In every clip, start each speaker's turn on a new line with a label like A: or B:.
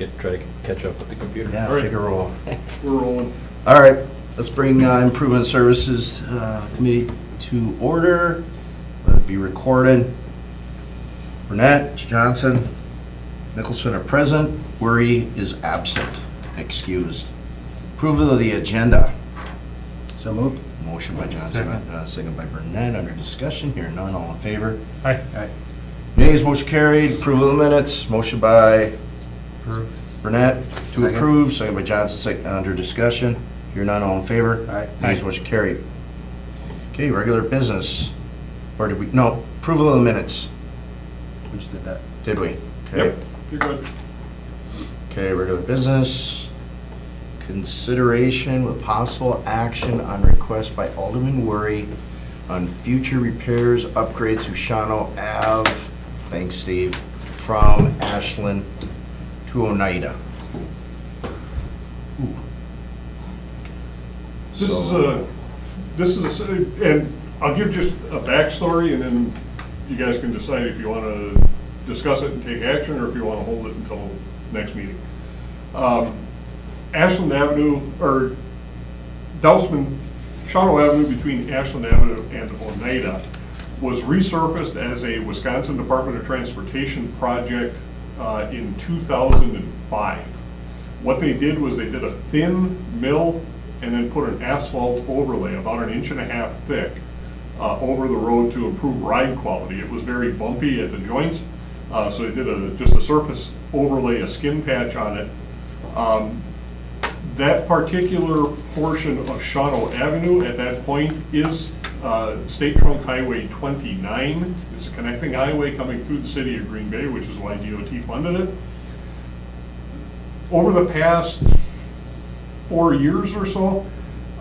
A: try to catch up with the computer.
B: Yeah,
C: All right.
B: figure roll.
C: We're rolling.
B: All right, let's bring Improvement Services Committee to order. Let it be recorded. Burnett, Johnson, Nicholson are present. Worry is absent, excused. Approval of the agenda.
D: So moved.
B: Motion by Johnson, second by Burnett. Under discussion, here none, all in favor.
C: Aye.
D: Aye.
B: Nays, motion carried. Approval of the minutes. Motion by
C: Approved.
B: Burnett to
D: Second.
B: approve, second by Johnson, under discussion. Here none, all in favor.
D: Aye.
B: Nays, motion carried. Okay, regular business. Or did we, no, approval of the minutes.
D: We just did that.
B: Did we? Okay.
C: Yep, you're good.
B: Okay, regular business. Consideration with possible action on request by Alderman Worry on future repairs, upgrades to Shawano Ave, thanks Steve, from Ashland to Oneida. Ooh.
C: This is and I'll give just a backstory, and then you guys can decide if you want to discuss it and take action, or if you want to hold it until next meeting. Ashland Avenue, or Dousman, Shawano Avenue between Ashland Avenue and Oneida was resurfaced as a Wisconsin Department of Transportation project in 2005. What they did was they did a thin mill and then put an asphalt overlay about 1.5 inches thick over the road to improve ride quality. It was very bumpy at the joints, so they did just a surface overlay, a skin patch on it. That particular portion of Shawano Avenue at that point is State Trunk Highway 29. It's a connecting highway coming through the city of Green Bay, which is why DOT funded it. Over the past 4 years or so,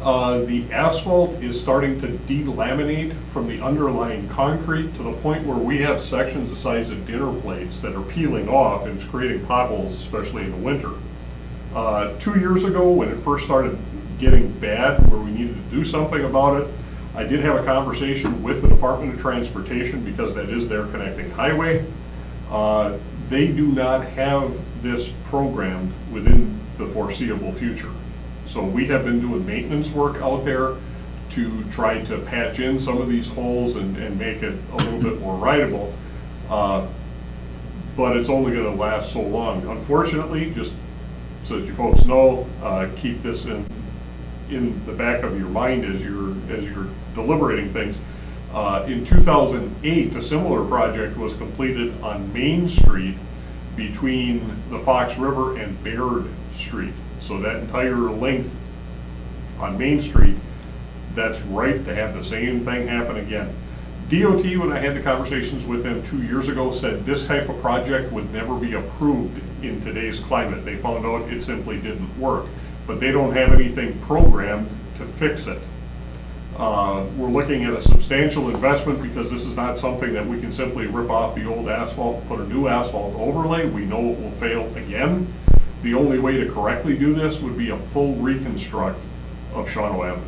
C: the asphalt is starting to delaminate from the underlying concrete to the point where we have sections the size of dinner plates that are peeling off, and it's creating potholes, especially in the winter. 2 years ago, when it first started getting bad, where we needed to do something about it, I did have a conversation with the Department of Transportation, because that is their connecting highway. They do not have this programmed within the foreseeable future. So we have been doing maintenance work out there to try to patch in some of these holes and make it a little bit more rideable. But it's only gonna last so long. Unfortunately, just so that you folks know, keep this in the back of your mind as you're deliberating things. In 2008, a similar project was completed on Main Street between the Fox River and Baird Street. So that entire length on Main Street, that's right to have the same thing happen again. DOT, when I had the conversations with them 2 years ago, said this type of project would never be approved in today's climate. They found out it simply didn't work, but they don't have anything programmed to fix it. We're looking at a substantial investment, because this is not something that we can simply rip off the old asphalt and put a new asphalt overlay. We know it will fail again. The only way to correctly do this would be a full reconstruct of Shawano Avenue.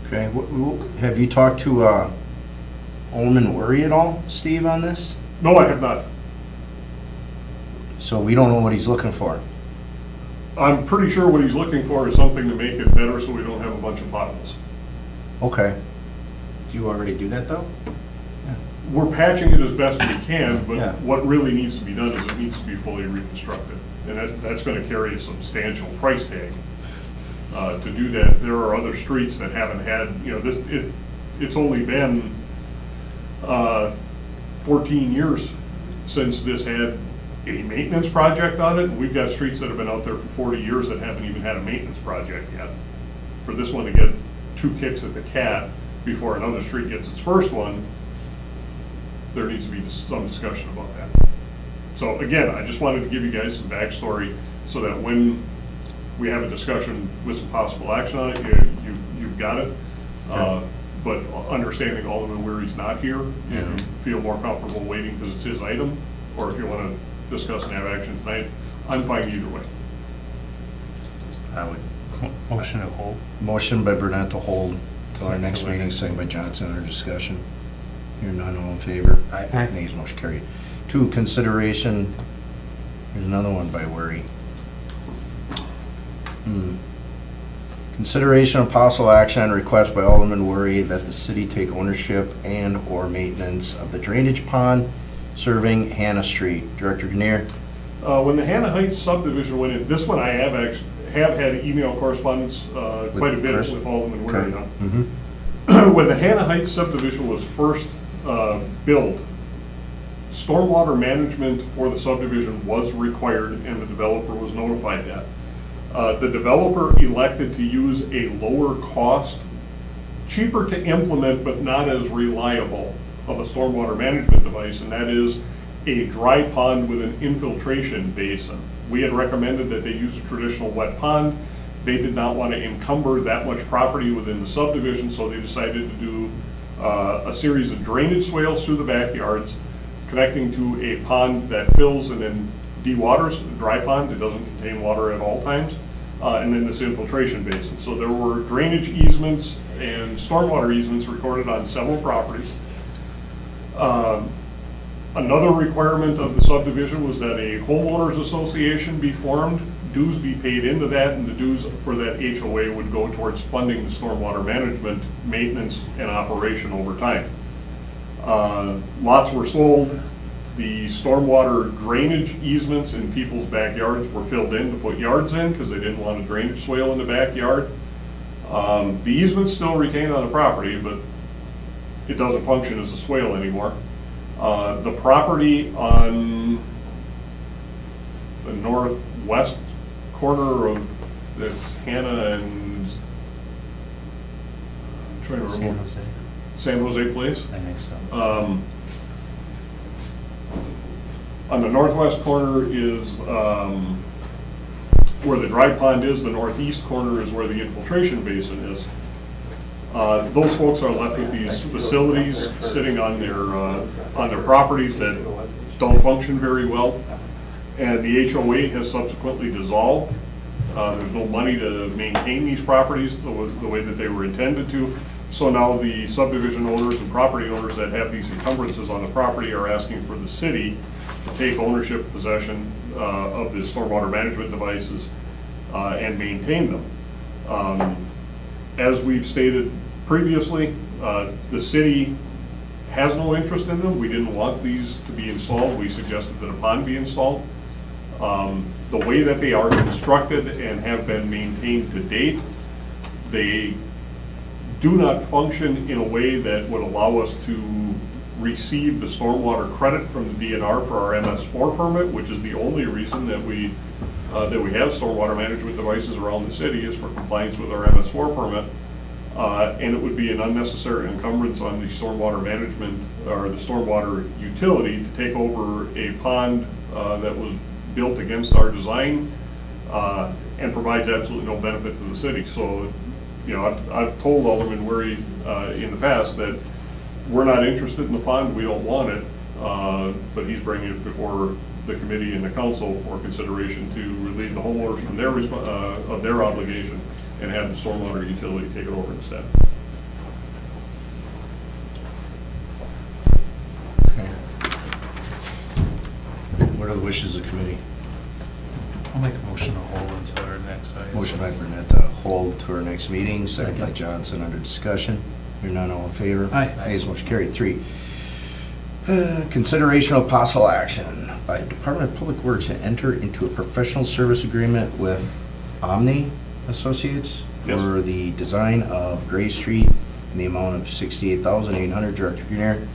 B: Okay, have you talked to Alderman Worry at all, Steve, on this?
C: No, I have not.
B: So we don't know what he's looking for.
C: I'm pretty sure what he's looking for is something to make it better so we don't have a bunch of potholes.
B: Okay,
D: Did you already do that, though?
C: We're patching it as best we can, but
D: Yeah.
C: what really needs to be done is it needs to be fully reconstructed. And that's gonna carry a substantial price tag. To do that, there are other streets that haven't had, it's only been 14 years since this had a maintenance project on it, and we've got streets that have been out there for 40 years that haven't even had a maintenance project yet. For this one to get 2 kicks at the cat before another street gets its first one, there needs to be some discussion about that. So again, I just wanted to give you guys some backstory so that when we have a discussion with some possible action on it, you've got it. But understanding Alderman Weary's not here, if you feel more comfortable waiting because it's his item, or if you want to discuss and have action tonight, I'm fine either way.
B: I would.
A: Motion to hold.
B: Motion by Burnett to hold till our next
A: Second.
B: meeting, second by Johnson, under discussion. Hearing none, all in favor.
D: Aye.
B: Nays, motion carried. 2, consideration, here's another one by Worry. Consideration of possible action on request by Alderman Worry that the city take ownership and/or maintenance of the drainage pond serving Hannah Street. Director Grenier?
C: When the Hannah Heights subdivision went in, this one I have had email correspondence quite a bit
B: Chris?
C: with Alderman Weary now.
B: Mm-hmm.
C: When the Hannah Heights subdivision was first built, stormwater management for the subdivision was required and the developer was notified that. The developer elected to use a lower cost, cheaper to implement but not as reliable of a stormwater management device, and that is a dry pond with an infiltration basin. We had recommended that they use a traditional wet pond. They did not want to encumber that much property within the subdivision, so they decided to do a series of drainage swales through the backyards, connecting to a pond that fills and then dewaters, a dry pond. It doesn't contain water at all times, and then this infiltration basin. So there were drainage easements and stormwater easements recorded on several properties. Another requirement of the subdivision was that a homeowners association be formed, dues be paid into that, and the dues for that HOA would go towards funding the stormwater management, maintenance, and operation over time. Lots were sold. The stormwater drainage easements in people's backyards were filled in to put yards in because they didn't want a drainage swale in the backyard. The easements still retain on the property, but it doesn't function as a swale anymore. The property on the northwest corner of this Hannah and I'm trying to
A: San
C: remember
A: Jose,
C: San Jose Place.
A: I think so.
C: On the northwest corner is where the dry pond is. The northeast corner is where the infiltration basin is. Those folks are left with these facilities sitting on their properties that don't function very well, and the HOA has subsequently dissolved. There's no money to maintain these properties the way that they were intended to. So now the subdivision owners and property owners that have these encumbrances on the property are asking for the city to take ownership, possession of the stormwater management devices and maintain them. As we've stated previously, the city has no interest in them. We didn't want these to be installed. We suggested that a pond be installed. The way that they are constructed and have been maintained to date, they do not function in a way that would allow us to receive the stormwater credit from the DNR for our MS4 permit, which is the only reason that we have stormwater management devices around the city is for compliance with our MS4 permit. And it would be an unnecessary encumbrance on the stormwater management or the stormwater utility to take over a pond that was built against our design and provides absolutely no benefit to the city. So, you know, I've told Alderman Weary in the past that we're not interested in the pond, we don't want it, but he's bringing it before the committee and the council for consideration to relieve the homeowners from their of their obligation and have the stormwater utility take it over instead.
B: Okay. What are the wishes of the committee?
A: I'll make a motion to hold until our next item.
B: Motion by Burnett to hold to our next meeting, second by Johnson under discussion. Hearing none, all in favor?
A: Aye.
B: Ayes, motion carried. 3, consideration of possible action by Department of Public Works to enter into a professional service agreement with Omni Associates for
C: Yes.
B: the design of Gray Street in the amount of $68,800. Director Grenier?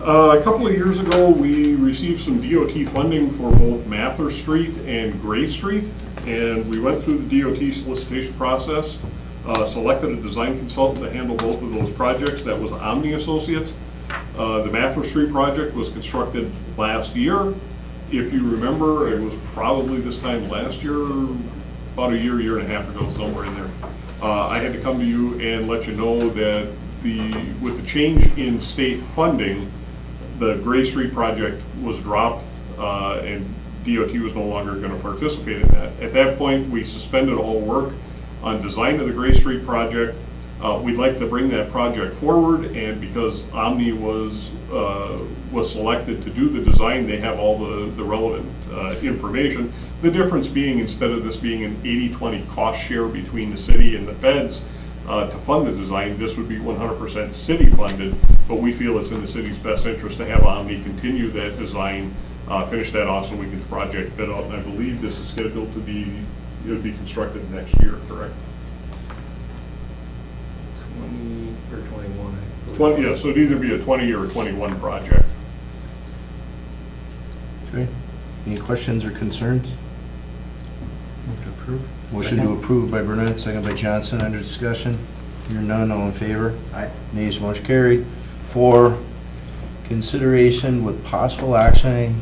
C: A couple of years ago, we received some DOT funding for both Mather Street and Gray Street, and we went through the DOT solicitation process, selected a design consultant to handle both of those projects. That was Omni Associates. The Mather Street project was constructed last year. If you remember, it was probably this time last year, about a year and a half ago, somewhere in there. I had to come to you and let you know that with the change in state funding, the Gray Street project was dropped and DOT was no longer going to participate in that. At that point, we suspended all work on design of the Gray Street project. We'd like to bring that project forward, and because Omni was selected to do the design, they have all the relevant information. The difference being, instead of this being an 80-20 cost share between the city and the feds to fund the design, this would be 100% city funded, but we feel it's in the city's best interest to have Omni continue that design, finish that off so we get the project bid out, and I believe this is scheduled to be, it'll be constructed next year, correct?
E: 20 or 21. I believe.
C: 20, yeah, so it'd either be a 20 or a 21 project.
B: Okay. Any questions or concerns?
A: Move to approve.
B: Motion to approve by Burnett, second by Johnson, under discussion. Hearing none, all in favor?
D: Aye.
B: Nays, motion carried. 4, consideration with possible action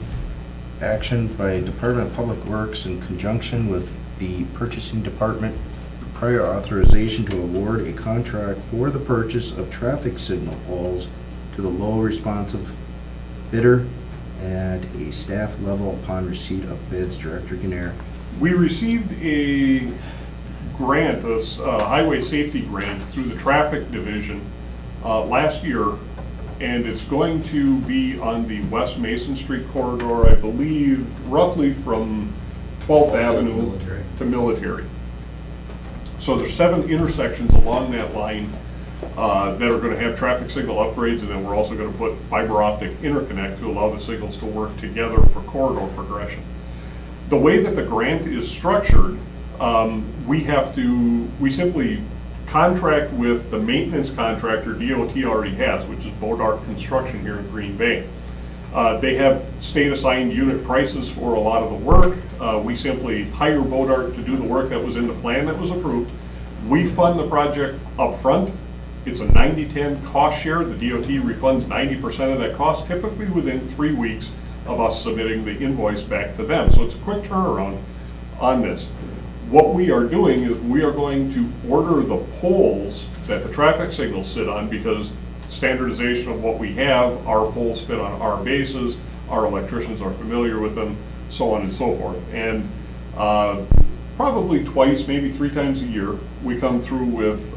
B: by Department of Public Works in conjunction with the Purchasing Department, prior authorization to award a contract for the purchase of traffic signal poles to the low responsive bidder at a staff level upon receipt of bids. Director Ganere.
C: We received a grant, a highway safety grant through the traffic division last year, and it's going to be on the West Mason Street corridor, I believe, roughly from 12th Avenue
E: Military.
C: to Military. So there's 7 intersections along that line that are going to have traffic signal upgrades, and then we're also going to put fiber optic interconnect to allow the signals to work together for corridor progression. The way that the grant is structured, we simply contract with the maintenance contractor DOT already has, which is Bodart Construction here in Green Bay. They have state-assigned unit prices for a lot of the work. We simply hire Bodart to do the work that was in the plan that was approved. We fund the project up front. It's a 90-10 cost share. The DOT refunds 90% of that cost, typically within 3 weeks of us submitting the invoice back to them. So it's a quick turnaround on this. What we are doing is we are going to order the poles that the traffic signals sit on, because standardization of what we have, our poles fit on our bases, our electricians are familiar with them, so on and so forth. And probably twice, maybe 3 times a year, we come through with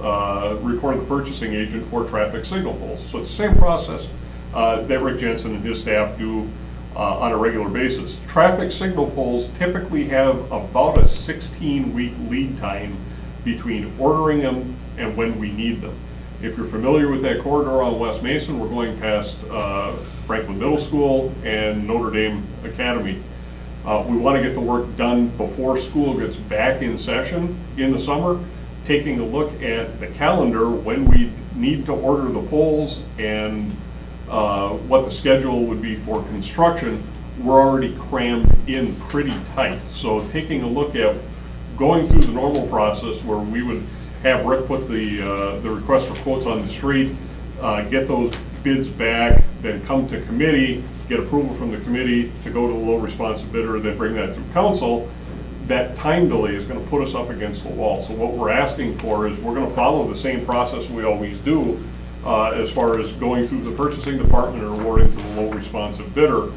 C: report of the purchasing agent for traffic signal poles. So it's the same process that Rick Jensen and his staff do on a regular basis. Traffic signal poles typically have about a 16-week lead time between ordering them and when we need them. If you're familiar with that corridor on West Mason, we're going past Franklin Middle School and Notre Dame Academy. We want to get the work done before school gets back in session in the summer, taking a look at the calendar when we need to order the poles and what the schedule would be for construction. We're already crammed in pretty tight. So taking a look at going through the normal process where we would have Rick put the request for quotes on the street, get those bids back, then come to committee, get approval from the committee to go to the low responsive bidder, then bring that through council. That time delay is going to put us up against the wall. So what we're asking for is we're going to follow the same process we always do as far as going through the purchasing department and awarding to the low responsive bidder.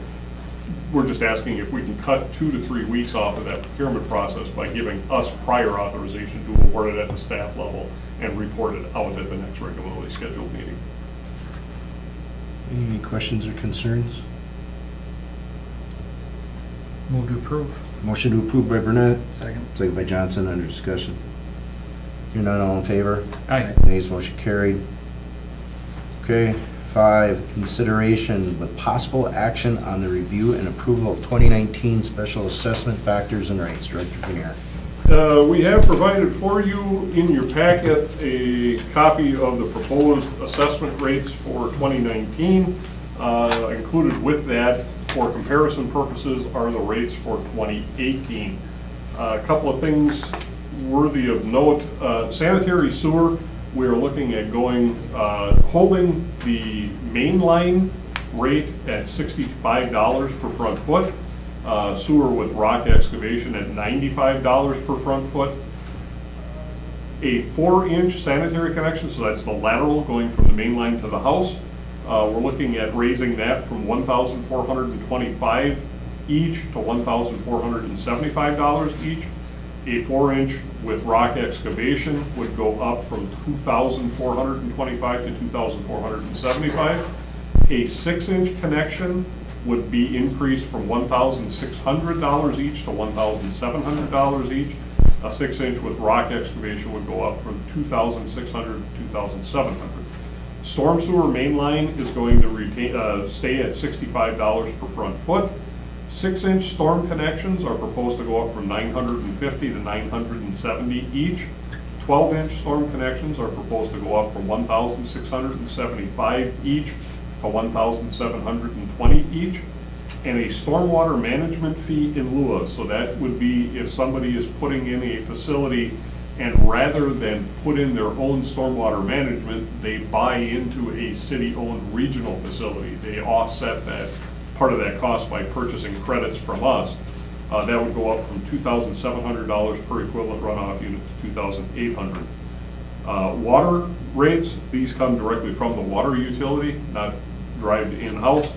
C: We're just asking if we can cut 2 to 3 weeks off of that procurement process by giving us prior authorization to award it at the staff level and report it out at the next regularly scheduled meeting.
B: Any questions or concerns?
A: Move to approve.
B: Motion to approve by Burnett,
D: Second.
B: second by Johnson, under discussion. Hearing none, all in favor?
A: Aye.
B: Nays, motion carried. Okay, 5, consideration with possible action on the review and approval of 2019 special assessment factors and rates. Director Grenier.
C: We have provided for you in your packet a copy of the proposed assessment rates for 2019. Included with that, for comparison purposes, are the rates for 2018. A couple of things worthy of note. Sanitary sewer, we are looking at holding the mainline rate at $65 per front foot. Sewer with rock excavation at $95 per front foot. A 4-inch sanitary connection, so that's the lateral going from the main line to the house. We're looking at raising that from $1,425 each to $1,475 each. A 4-inch with rock excavation would go up from $2,425 to $2,475. A 6-inch connection would be increased from $1,600 each to $1,700 each. A 6-inch with rock excavation would go up from $2,600 to $2,700. Storm sewer main line is going to retain, stay at $65 per front foot. 6-inch storm connections are proposed to go up from $950 to $970 each. 12-inch storm connections are proposed to go up from $1,675 each to $1,720 each. And a stormwater management fee in lieu of, so that would be if somebody is putting in a facility and rather than put in their own stormwater management, they buy into a city-owned regional facility. They offset that, part of that cost by purchasing credits from us. That would go up from $2,700 per equivalent runoff unit to $2,800. Water rates, these come directly from the water utility, not derived in-house.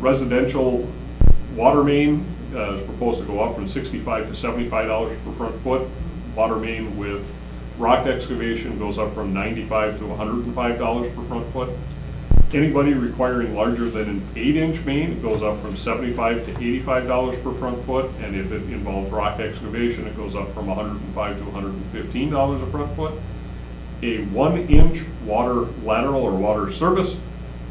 C: Residential water main is proposed to go up from $65 to $75 per front foot. Water main with rock excavation goes up from $95 to $105 per front foot. Anybody requiring larger than an 8-inch main goes up from $75 to $85 per front foot, and if it involves rock excavation, it goes up from $105 to $115 a front foot. A 1-inch water lateral or water service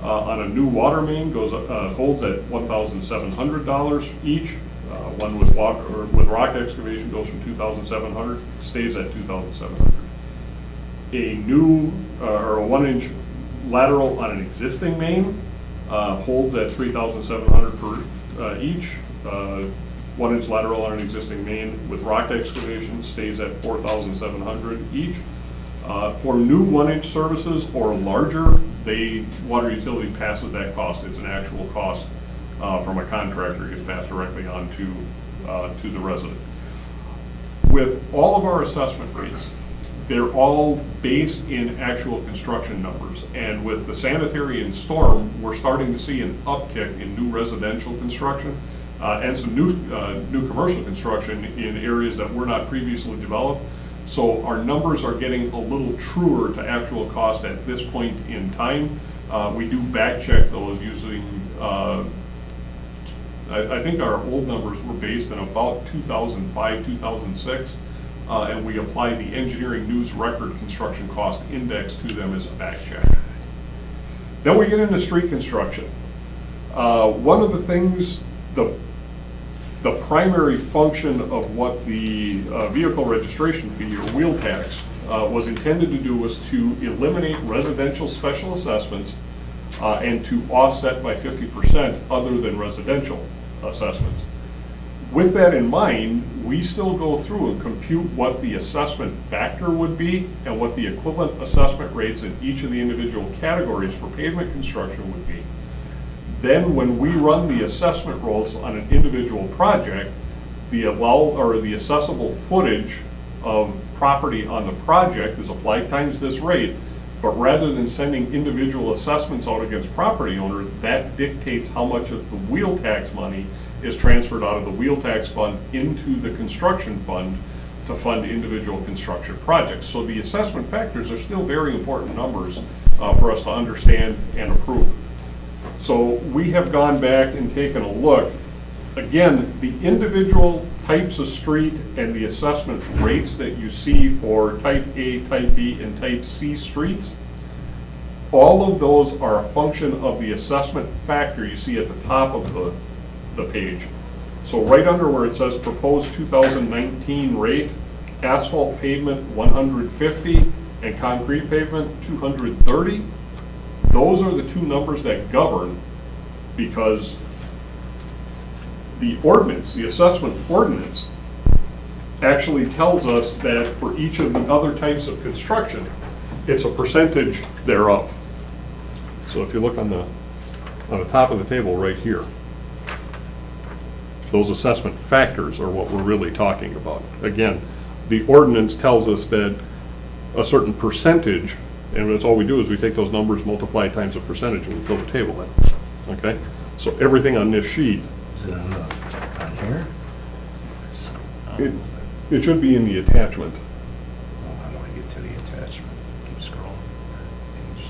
C: on a new water main goes holds at $1,700 each. One with water or with rock excavation goes from $2,700, stays at $2,700. A new or a 1-inch lateral on an existing main holds at $3,700 per each. 1-inch lateral on an existing main with rock excavation stays at $4,700 each. For new 1-inch services or larger, water utility passes that cost. It's an actual cost from a contractor, gets passed directly on to the resident. With all of our assessment rates, they're all based in actual construction numbers. And with the sanitary and storm, we're starting to see an uptick in new residential construction and some new commercial construction in areas that were not previously developed. So our numbers are getting a little truer to actual cost at this point in time. We do back check those using, I think our old numbers were based in about 2005, 2006. And we apply the Engineering News Record Construction Cost Index to them as a back check. Then we get into street construction. One of the things, the primary function of what the vehicle registration fee or wheel tax was intended to do was to eliminate residential special assessments and to offset by 50% other than residential assessments. With that in mind, we still go through and compute what the assessment factor would be and what the equivalent assessment rates in each of the individual categories for pavement construction would be. Then when we run the assessment rolls on an individual project, the assessable footage of property on the project is applied times this rate, but rather than sending individual assessments out against property owners, that dictates how much of the wheel tax money is transferred out of the wheel tax fund into the construction fund to fund individual construction projects. So the assessment factors are still very important numbers for us to understand and approve. So we have gone back and taken a look. Again, the individual types of street and the assessment rates that you see for type A, type B, and type C streets, all of those are a function of the assessment factor you see at the top of the page. So right under where it says proposed 2019 rate, asphalt pavement 150 and concrete pavement 230, those are the two numbers that govern, because the ordinance, the assessment ordinance, actually tells us that for each of the other types of construction, it's a percentage thereof. So if you look on the top of the table right here, those assessment factors are what we're really talking about. Again, the ordinance tells us that a certain percentage, and that's all we do is we take those numbers, multiply times a percentage, and we fill the table in. Okay? So everything on this sheet,
B: Is it on here?
C: It should be in the attachment.
B: How do I get to the attachment?
A: Keep scrolling. Page.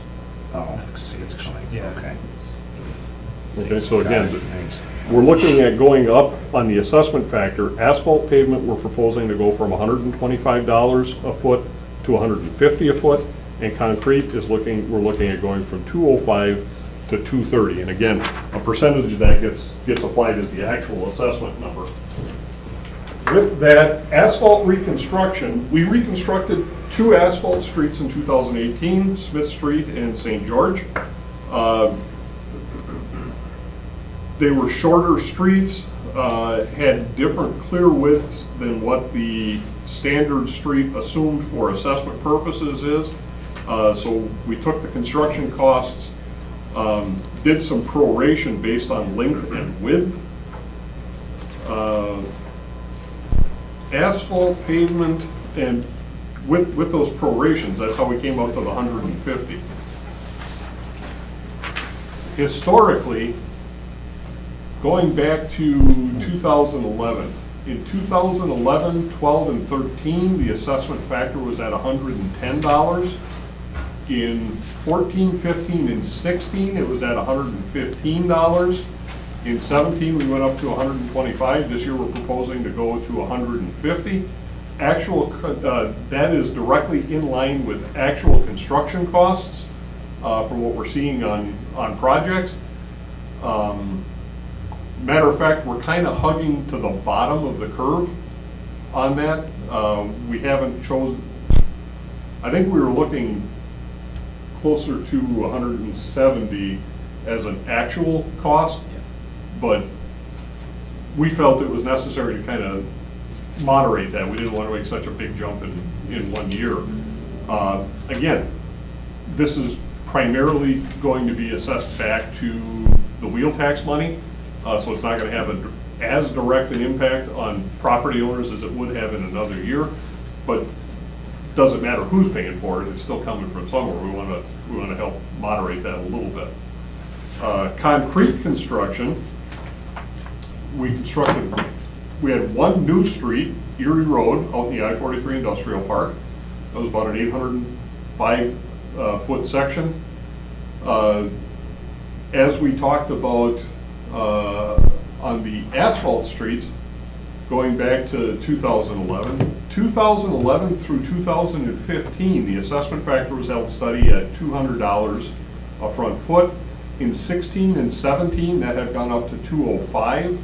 B: Oh, it's coming,
A: Yeah.
B: okay.
C: Okay, so
B: Got
C: again,
B: it, thanks.
C: we're looking at going up on the assessment factor. Asphalt pavement, we're proposing to go from $125 a foot to $150 a foot. And concrete is we're looking at going from $205 to $230. And again, a percentage of that gets applied as the actual assessment number. With that asphalt reconstruction, we reconstructed 2 asphalt streets in 2018, Smith Street and St. George. They were shorter streets, had different clear widths than what the standard street assumed for assessment purposes is. So we took the construction costs, did some proration based on length and width. Asphalt pavement, and with those prorations, that's how we came up to the 150. Historically, going back to 2011, in 2011, 12, and 13, the assessment factor was at $110. In 14, 15, and 16, it was at $115. In 17, we went up to 125. This year, we're proposing to go to 150. That is directly in line with actual construction costs from what we're seeing on projects. Matter of fact, we're kind of hugging to the bottom of the curve on that. We haven't chosen, I think we were looking closer to 170 as an actual cost, but we felt it was necessary to kind of moderate that. We didn't want to make such a big jump in 1 year. Again, this is primarily going to be assessed back to the wheel tax money, so it's not going to have as direct an impact on property owners as it would have in another year, but doesn't matter who's paying for it, it's still coming from somewhere. We want to help moderate that a little bit. Concrete construction, we had 1 new street, Erie Road, out in the I-43 Industrial Park. That was about an 805 foot section. As we talked about on the asphalt streets, going back to 2011 through 2015, the assessment factor was held steady at $200 a front foot. In 16 and 17, that had gone up to $205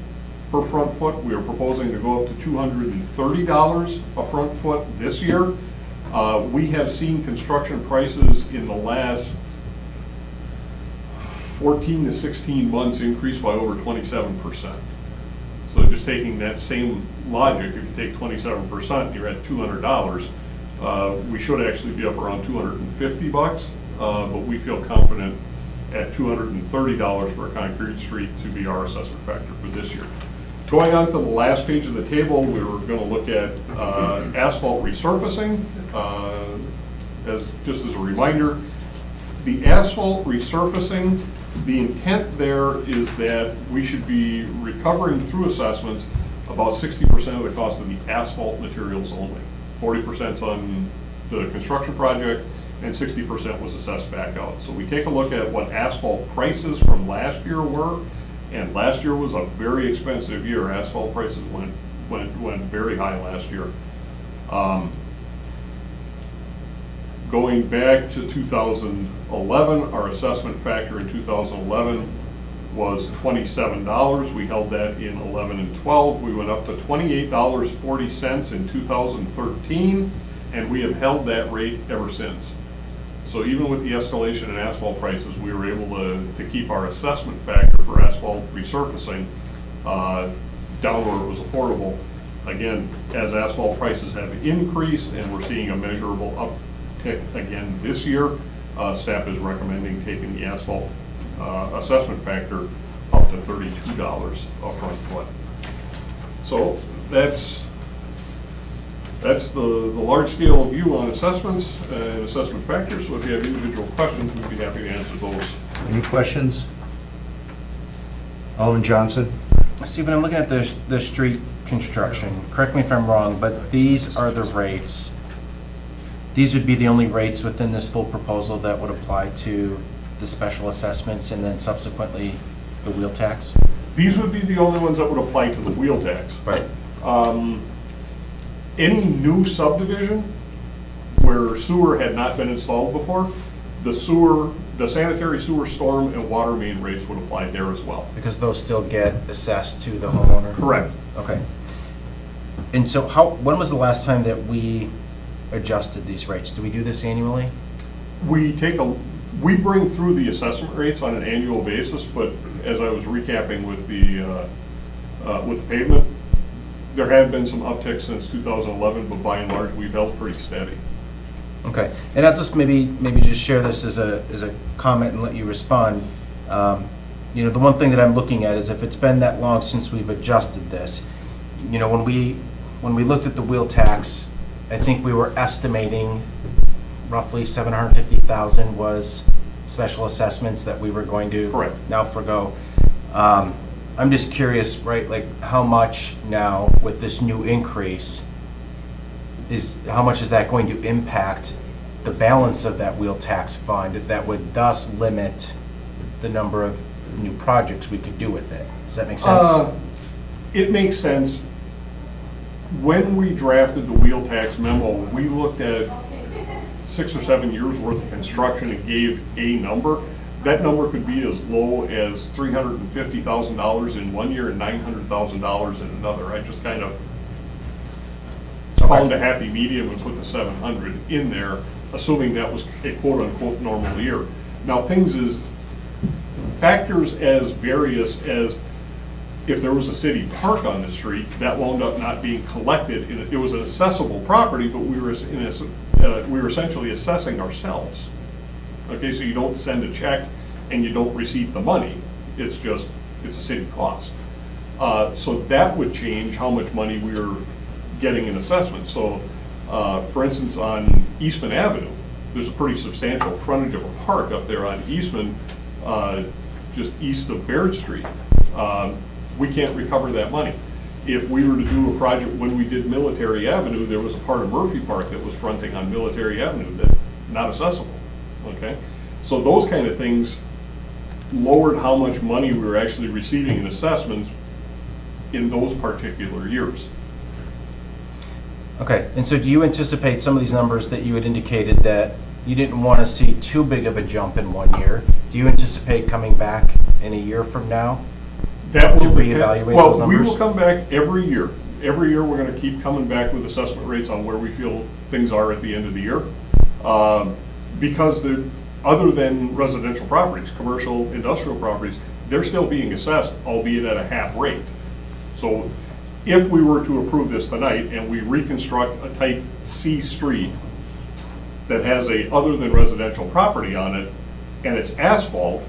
C: per front foot. We are proposing to go up to $230 a front foot this year. We have seen construction prices in the last 14 to 16 months increase by over 27%. So just taking that same logic, if you take 27%, you're at $200. We should actually be up around $250, but we feel confident at $230 for a concrete street to be our assessment factor for this year. Going on to the last page of the table, we were going to look at asphalt resurfacing. Just as a reminder, the asphalt resurfacing, the intent there is that we should be recovering through assessments about 60% of the cost of the asphalt materials only. 40% on the construction project, and 60% was assessed back out. So we take a look at what asphalt prices from last year were, and last year was a very expensive year. Asphalt prices went very high last year. Going back to 2011, our assessment factor in 2011 was $27. We held that in 11 and 12. We went up to $28.40 in 2013, and we have held that rate ever since. So even with the escalation in asphalt prices, we were able to keep our assessment factor for asphalt resurfacing down where it was affordable. Again, as asphalt prices have increased and we're seeing a measurable uptick again this year, staff is recommending taking the asphalt assessment factor up to $32 a front foot. So that's the large scale view on assessments and assessment factors. So if you have individual questions, we'd be happy to answer those.
B: Any questions? Alderman Johnson?
D: Stephen, I'm looking at the street construction. Correct me if I'm wrong, but these are the rates. These would be the only rates within this full proposal that would apply to the special assessments and then subsequently the wheel tax?
C: These would be the only ones that would apply to the wheel tax.
D: Right.
C: Any new subdivision where sewer had not been installed before, the sanitary sewer, storm, and water main rates would apply there as well.
D: Because those still get assessed to the homeowner?
C: Correct.
D: Okay. And so when was the last time that we adjusted these rates? Do we do this annually?
C: We bring through the assessment rates on an annual basis, but as I was recapping with the pavement, there have been some upticks since 2011, but by and large, we've held pretty steady.
D: Okay, and I'll just maybe just share this as a comment and let you respond. You know, the one thing that I'm looking at is if it's been that long since we've adjusted this, you know, when we looked at the wheel tax, I think we were estimating roughly 750,000 was special assessments that we were going to
C: Correct.
D: now forgo. I'm just curious, right, like how much now with this new increase how much is that going to impact the balance of that wheel tax fund that would thus limit the number of new projects we could do with it? Does that make sense?
C: It makes sense. When we drafted the wheel tax memo, we looked at 6 or 7 years worth of construction and gave a number. That number could be as low as $350,000 in one year and $900,000 in another. I just kind of found a happy medium and put the 700 in there, assuming that was a quote-unquote normal year. Now, factors as various as if there was a city park on the street, that wound up not being collected. It was an assessable property, but we were essentially assessing ourselves. Okay, so you don't send a check and you don't receive the money. It's a city cost. So that would change how much money we were getting in assessment. So, for instance, on Eastman Avenue, there's a pretty substantial frontage of a park up there on Eastman, just east of Baird Street. We can't recover that money. If we were to do a project, when we did Military Avenue, there was a part of Murphy Park that was fronting on Military Avenue that not accessible, okay? So those kind of things lowered how much money we were actually receiving in assessments in those particular years.
D: Okay, and so do you anticipate some of these numbers that you had indicated that you didn't want to see too big of a jump in one year? Do you anticipate coming back in a year from now?
C: That will
D: To
C: depend-
D: reevaluate
C: well,
D: those
C: we
D: numbers?
C: will come back every year. Every year, we're gonna keep coming back with assessment rates on where we feel things are at the end of the year. Because other than residential properties, commercial, industrial properties, they're still being assessed, albeit at a half rate. So if we were to approve this tonight and we reconstruct a type C street that has a other than residential property on it, and it's asphalt,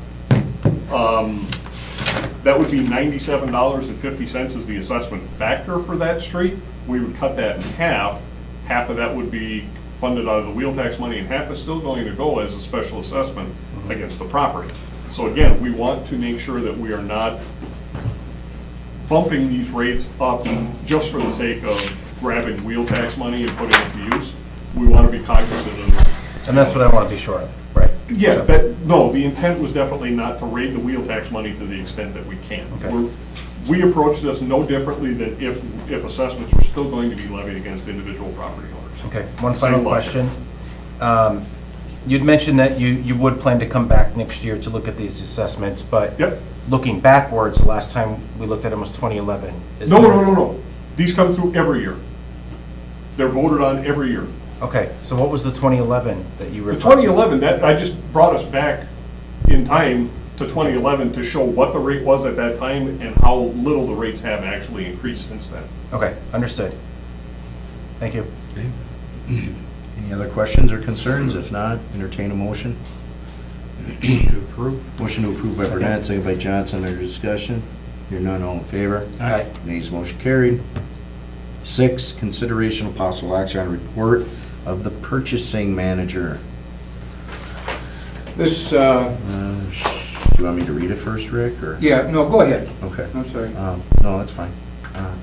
C: that would be $97.50 is the assessment factor for that street. We would cut that in half. Half of that would be funded out of the wheel tax money, and half is still going to go as a special assessment against the property. So again, we want to make sure that we are not bumping these rates up just for the sake of grabbing wheel tax money and putting it to use. We want to be cognizant of.
D: And that's what I want to be sure of, right?
C: Yeah,
D: So-
C: no, the intent was definitely not to raid the wheel tax money to the extent that we can.
D: Okay.
C: We approach this no differently than if assessments were still going to be levied against individual property owners.
D: Okay, one
C: Same
D: final
C: logic.
D: question. You'd mentioned that you would plan to come back next year to look at these assessments, but
C: Yep.
D: looking backwards, the last time we looked at them was 2011. Is
C: No,
D: there-
C: no, no, no. These come through every year. They're voted on every year.
D: Okay, so what was the 2011 that you
C: The
D: referred to?
C: 2011, I just brought us back in time to 2011 to show what the rate was at that time and how little the rates have actually increased since then.
D: Okay, understood. Thank you.
B: Any other questions or concerns? If not, entertain a motion.
A: To approve?
B: Motion to approve by
D: Second.
B: Burnett, second by Johnson. Under discussion. Hearing none, all in favor?
D: Aye.
B: Nays, motion carried. 6, consideration of possible action on report of the purchasing manager.
F: This,
B: Do you want me to read it first, Rick, or?
F: Yeah, no, go ahead.
B: Okay.
F: I'm sorry.
B: No, that's fine.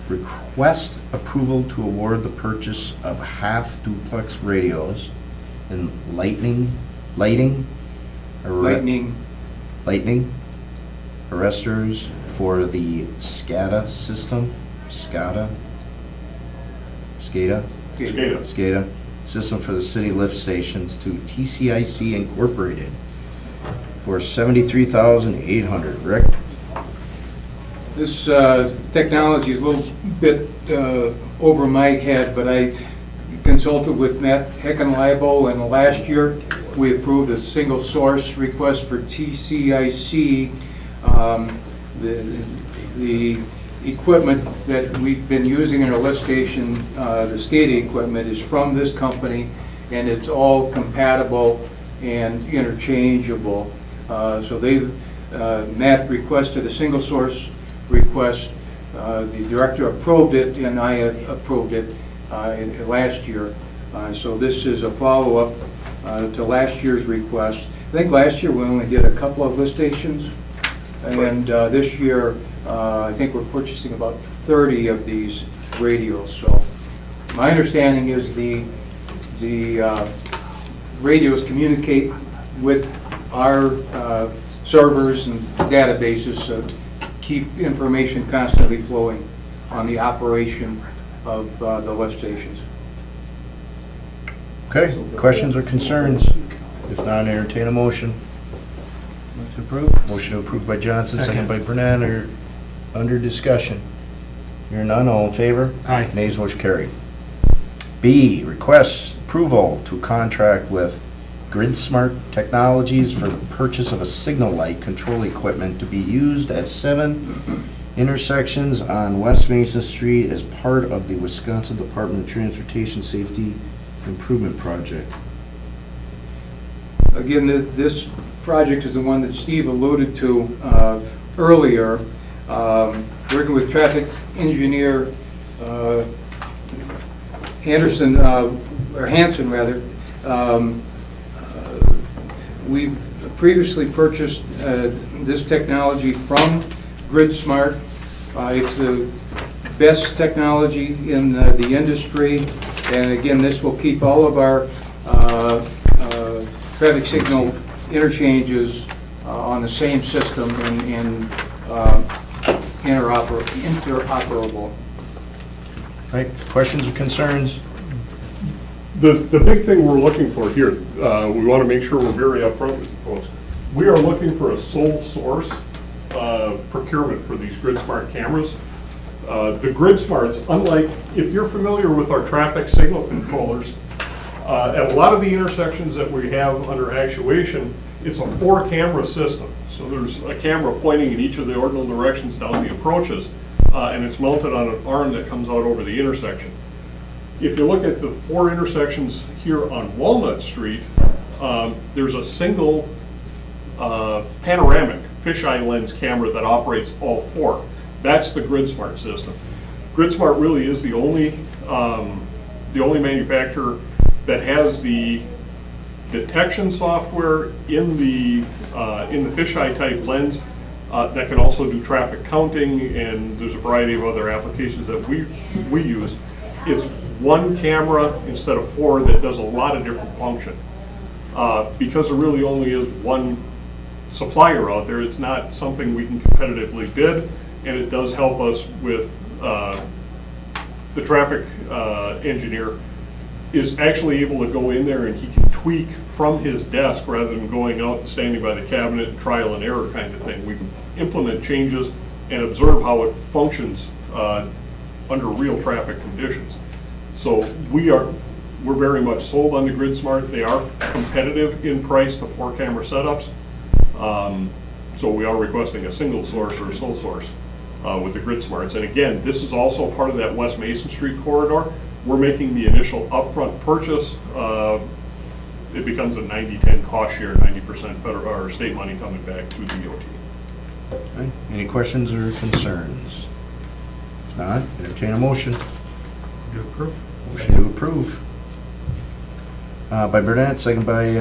B: Request approval to award the purchase of half duplex radios and lighting arresters for the SCADA system, SCADA system for the city lift stations to TCIC Incorporated for $73,800. Rick?
F: This technology is a little bit over my head, but I consulted with Matt Heckenleibo, and last year we approved a single source request for TCIC. The equipment that we've been using in our lift station, the SCADA equipment, is from this company, and it's all compatible and interchangeable. So Matt requested a single source request. The director approved it, and I approved it last year. So this is a follow-up to last year's request. I think last year we only did a couple of lift stations, and this year I think we're purchasing about 30 of these radios. So my understanding is the radios communicate with our servers and databases, so keep information constantly flowing on the operation of the lift stations.
B: Okay, questions or concerns? If not, entertain a motion.
D: Move to approve.
B: Motion approved by Johnson, second
A: Second.
B: by Burnett, or under discussion. Hearing none, all in favor?
A: Aye.
B: Nays, motion carried. B, request approval to contract with GridSmart Technologies for the purchase of a signal light control equipment to be used at 7 intersections on West Mason Street as part of the Wisconsin Department of Transportation Safety Improvement Project.
F: Again, this project is the one that Steve alluded to earlier. Working with traffic engineer Hanson rather. We previously purchased this technology from GridSmart. It's the best technology in the industry, and again, this will keep all of our traffic signal interchanges on the same system and interoperable.
B: Right, questions or concerns?
C: The big thing we're looking for here, we want to make sure we're very upfront with you folks. We are looking for a sole source procurement for these GridSmart cameras. The GridSmarts, unlike, if you're familiar with our traffic signal controllers, at a lot of the intersections that we have under actuation, it's a 4-camera system. So there's a camera pointing in each of the ordinal directions down the approaches, and it's mounted on an arm that comes out over the intersection. If you look at the 4 intersections here on Walnut Street, there's a single panoramic fisheye lens camera that operates all 4. That's the GridSmart system. GridSmart really is the only manufacturer that has the detection software in the fisheye type lens that can also do traffic counting, and there's a variety of other applications that we use. It's 1 camera instead of 4 that does a lot of different function. Because there really only is 1 supplier out there, it's not something we can competitively bid, and it does help us with the traffic engineer is actually able to go in there and he can tweak from his desk rather than going out and standing by the cabinet and trial and error kind of thing. We can implement changes and observe how it functions under real traffic conditions. So we're very much sold on the GridSmart. They are competitive in price to 4-camera setups. So we are requesting a single source or a sole source with the GridSmarts. And again, this is also part of that West Mason Street corridor. We're making the initial upfront purchase. It becomes a 90-10 cost share, 90% federal or state money coming back to DOT.
B: Okay, any questions or concerns? If not, entertain a motion.
A: To approve.
B: Motion to approve. By Burnett, second by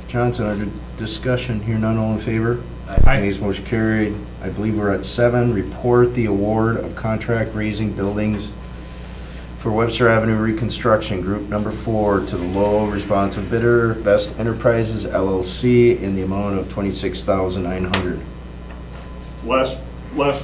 B: Johnson. Under discussion, here none, all in favor?
A: Aye.
B: Nays, motion carried. I believe we're at 7, report the award of contract raising buildings for Webster Avenue reconstruction, group number 4, to the low responsive bidder, Best Enterprises LLC, in the amount of $26,900.
C: Last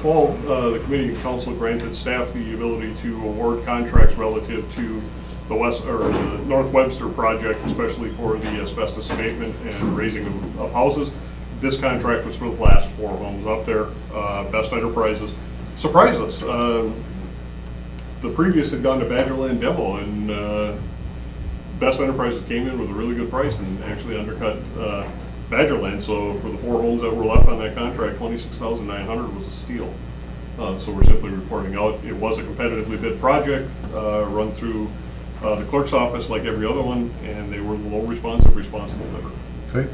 C: fall, the committee and council granted staff the ability to award contracts relative to the North Webster project, especially for the asbestos abatement and raising of houses. This contract was for the last 4 homes up there. Best Enterprises surprised us. The previous had gone to Badgerland Demo, and Best Enterprises came in with a really good price and actually undercut Badgerland. So for the 4 homes that were left on that contract, $26,900 was a steal. So we're simply reporting out. It was a competitively bid project, run through the clerk's office like every other one, and they were the low responsible bidder.
B: Okay.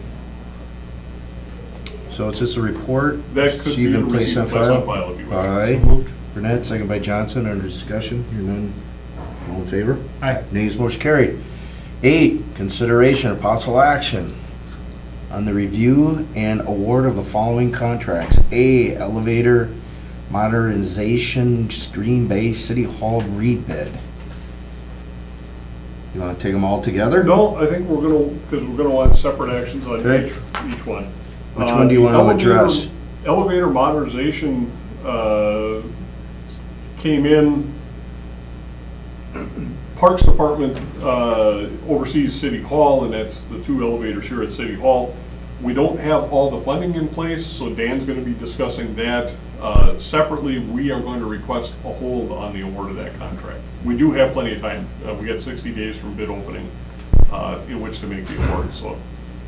B: So it's just a report?
C: That could
B: Receive
C: be
B: and place on
C: received and placed on
B: file?
C: file if you wish.
B: Aye.
A: So moved.
B: Burnett, second by Johnson, under discussion. Hearing none, all in favor?
A: Aye.
B: Nays, motion carried. 8, consideration of possible action on the review and award of the following contracts. A, elevator modernization Stream Bay City Hall rebid. You want to take them all together?
C: No, I think because we're gonna want separate actions on
B: Okay.
C: each one.
B: Which one do you want to address?
C: Elevator modernization came in, Parks Department oversees City Hall, and that's the 2 elevators here at City Hall. We don't have all the funding in place, so Dan's gonna be discussing that. Separately, we are going to request a hold on the award of that contract. We do have plenty of time. We got 60 days from bid opening in which to make the award, so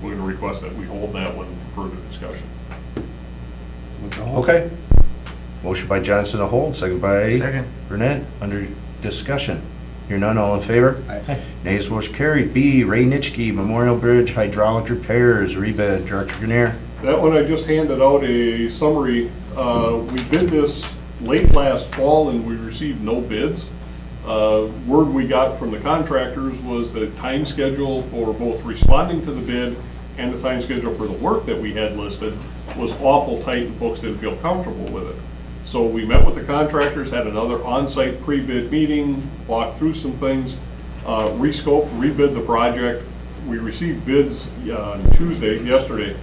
C: we're gonna request that we hold that one for further discussion.
B: Okay. Motion by Johnson to hold, second by
A: Second.
B: Burnett, under discussion. Hear none, all in favor?
A: Aye.
B: Nays, motion carried. B, Ray Nitschke, Memorial Bridge hydraulic repairs, rebid, Director Grenier.
C: That one, I just handed out a summary. We bid this late last fall and we received no bids. Word we got from the contractors was the time schedule for both responding to the bid and the time schedule for the work that we had listed was awful tight and folks didn't feel comfortable with it. So we met with the contractors, had another on-site pre-bid meeting, walked through some things, rescoped, rebid the project. We received bids on Tuesday, yesterday.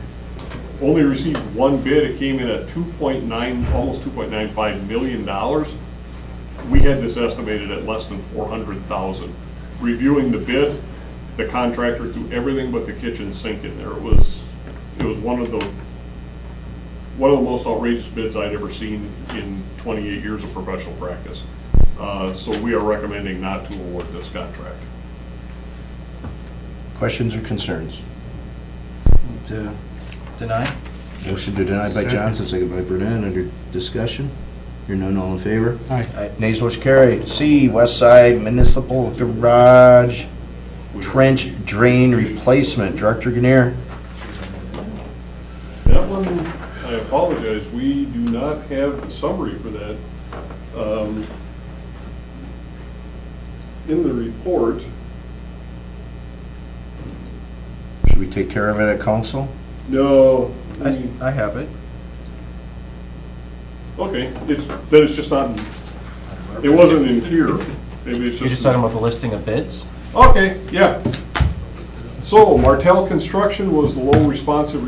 C: Only received 1 bid. It came in at almost $2.95 million. We had this estimated at less than $400,000. Reviewing the bid, the contractor threw everything but the kitchen sink in there. It was one of the most outrageous bids I'd ever seen in 28 years of professional practice. So we are recommending not to award this contract.
B: Questions or concerns?
D: Move to deny?
B: Motion to deny by
A: Second.
B: Johnson, second by Burnett, under discussion. Hear none, all in favor?
A: Aye.
B: Nays, motion carried. C, West Side Municipal Garage Trench Drain Replacement, Director Grenier.
C: That one, I apologize, we do not have the summary for that. In the report,
B: Should we take care of it at council?
C: no.
D: I have it.
C: Okay, it's just not, it wasn't in here. Maybe it's just.
D: You're just talking about the listing of bids?
C: Okay, yeah. So Martell Construction was the low responsive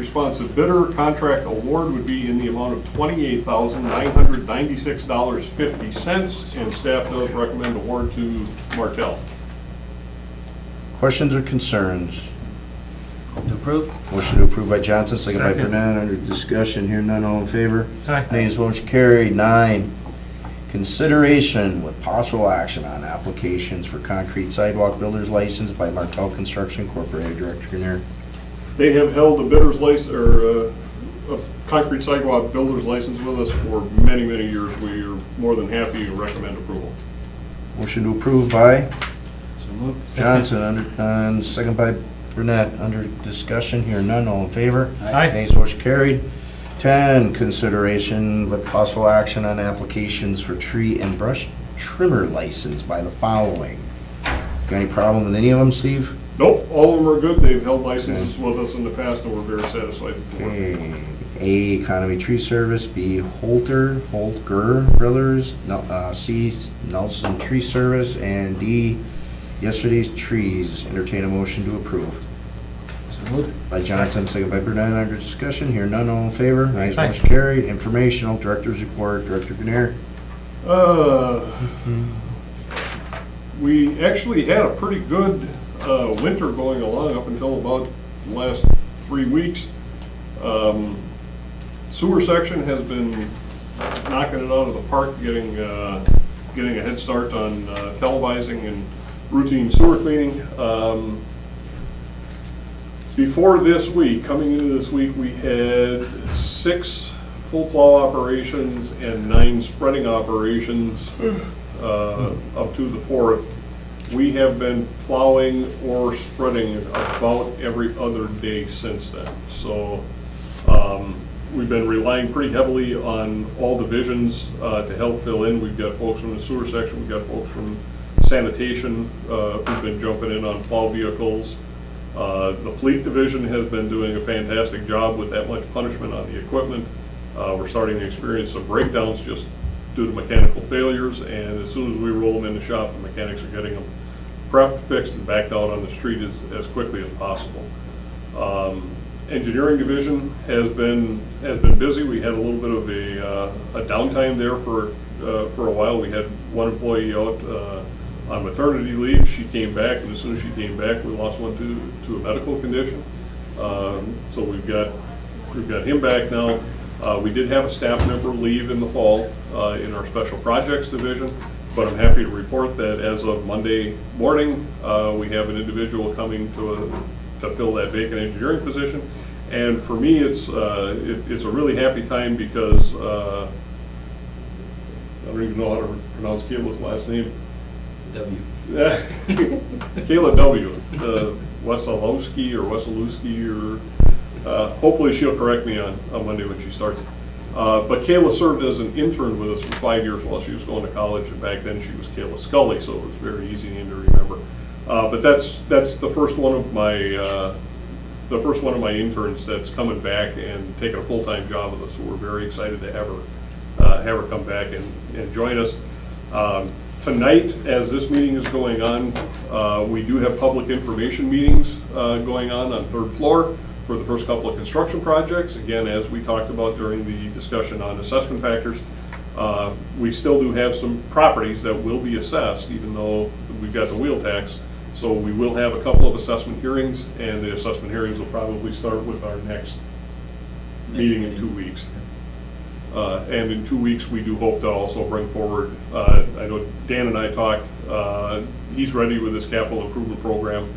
C: bidder. Contract award would be in the amount of $28,996.50, and staff does recommend award to Martell.
B: Questions or concerns?
D: To approve?
B: Motion to approve by Johnson, second by
A: Second.
B: Burnett, under discussion. Hear none, all in favor?
A: Aye.
B: Nays, motion carried. 9, consideration with possible action on applications for concrete sidewalk builder's license by Martell Construction Incorporated, Director Grenier.
C: They have held a bidder's license, or a concrete sidewalk builder's license with us for many, many years. We are more than happy to recommend approval.
B: Motion to approve by
D: So moved.
B: Johnson, and second by Burnett, under discussion. Hear none, all in favor?
A: Aye.
B: Nays, motion carried. 10, consideration with possible action on applications for tree and brush trimmer license by the following. Got any problem with any of them, Steve?
C: Nope, all of them are good. They've held licenses with us in the past and we're very satisfied with the work.
B: Okay. A, Economy Tree Service, B, Holter Brothers, C, Nelson Tree Service, and D, Yesterday's Trees. Entertain a motion to approve.
D: So moved.
B: By Johnson, second by Burnett, under discussion, here none, all in favor, ayes,
A: Aye.
B: motion carried. Informational, Director's Report, Director Grenier.
C: We actually had a pretty good winter going along up until about the last 3 weeks. Sewer section has been knocking it out of the park, getting a head start on televising and routine sewer cleaning. Before this week, coming into this week, we had 6 full plow operations and 9 spreading operations up to the 4th. We have been plowing or spreading about every other day since then. So we've been relying pretty heavily on all divisions to help fill in. We've got folks from the sewer section, we've got folks from sanitation who've been jumping in on plow vehicles. The fleet division has been doing a fantastic job with that much punishment on the equipment. We're starting to experience some breakdowns just due to mechanical failures, and as soon as we roll them in the shop, the mechanics are getting them prepped, fixed, and backed out on the street as quickly as possible. Engineering division has been busy. We had a little bit of a downtime there for a while. We had one employee out on maternity leave. She came back, and as soon as she came back, we lost one to a medical condition. So we've got him back now. We did have a staff member leave in the fall in our special projects division, but I'm happy to report that as of Monday morning, we have an individual coming to fill that vacant engineering position. And for me, it's a really happy time because I don't even know how to pronounce Kayla's last name.
E: W.
C: Kayla W. Wesolowski or Wesolowski or hopefully she'll correct me on Monday when she starts. But Kayla served as an intern with us for 5 years while she was going to college, and back then she was Kayla Scully, so it was a very easy name to remember. But that's the first one of my interns that's coming back and taking a full-time job with us. So we're very excited to have her come back and join us. Tonight, as this meeting is going on, we do have public information meetings going on 3rd floor for the first couple of construction projects. Again, as we talked about during the discussion on assessment factors, we still do have some properties that will be assessed, even though we've got the wheel tax. So we will have a couple of assessment hearings, and the assessment hearings will probably start with our next meeting in 2 weeks. And in 2 weeks, we do hope to also bring forward, I know Dan and I talked, he's ready with his capital improvement program.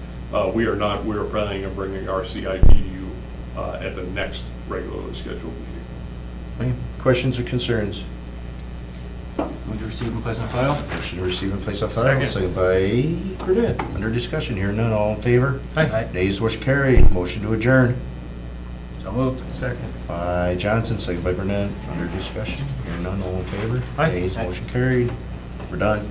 C: We are not. We're planning on bringing our CIP to you at the next regularly scheduled meeting.
B: Okay. Questions or concerns?
D: Move to receive and place on file.
B: Motion to receive and place on file,
A: Second.
B: second by Burnett. Under discussion, here none, all in favor?
A: Aye.
B: Nays, motion carried. Motion to adjourn.
D: So moved.
A: Second.
B: By Johnson, second by Burnett. Under discussion, here none, all in favor?
A: Aye.
B: Nays,
D: Aye.
B: motion carried. We're done.